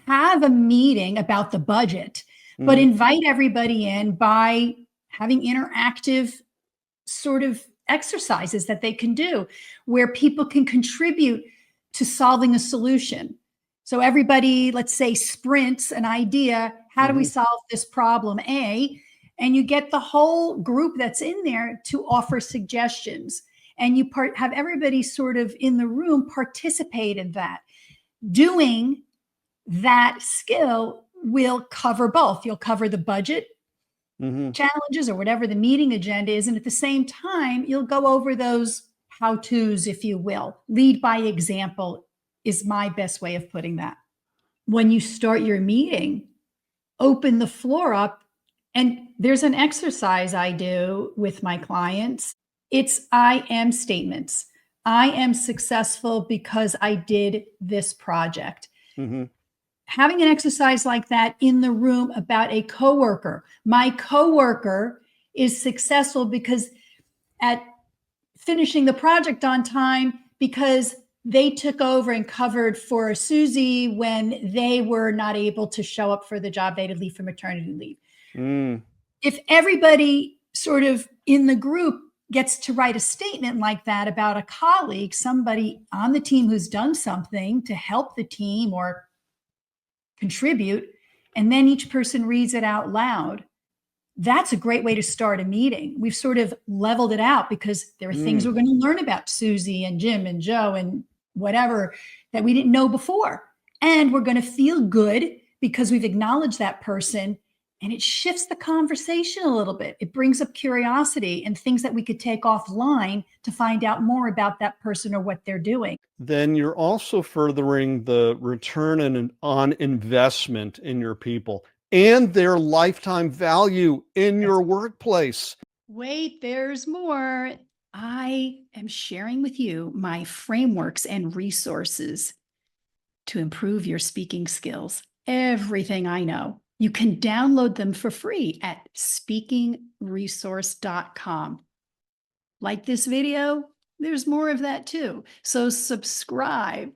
have a meeting about the budget, but invite everybody in by having interactive sort of exercises that they can do where people can contribute to solving a solution. So everybody, let's say, sprints an idea. How do we solve this problem A? And you get the whole group that's in there to offer suggestions. And you have everybody sort of in the room participate in that. Doing that skill will cover both. You'll cover the budget challenges or whatever the meeting agenda is. And at the same time, you'll go over those how-tos, if you will. Lead by example is my best way of putting that. When you start your meeting, open the floor up. And there's an exercise I do with my clients. It's I am statements. I am successful because I did this project. Having an exercise like that in the room about a coworker. My coworker is successful because at finishing the project on time because they took over and covered for Susie when they were not able to show up for the job. They had to leave for maternity leave. If everybody sort of in the group gets to write a statement like that about a colleague, somebody on the team who's done something to help the team or contribute, and then each person reads it out loud, that's a great way to start a meeting. We've sort of leveled it out because there are things we're going to learn about Susie and Jim and Joe and whatever that we didn't know before. And we're going to feel good because we've acknowledged that person, and it shifts the conversation a little bit. It brings up curiosity and things that we could take offline to find out more about that person or what they're doing. Then you're also furthering the return on investment in your people and their lifetime value in your workplace. Wait, there's more. I am sharing with you my frameworks and resources to improve your speaking skills. Everything I know. You can download them for free at speakingresource.com. Like this video, there's more of that too. So subscribe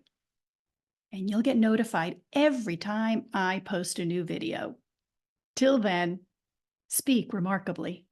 and you'll get notified every time I post a new video. Till then, speak remarkably.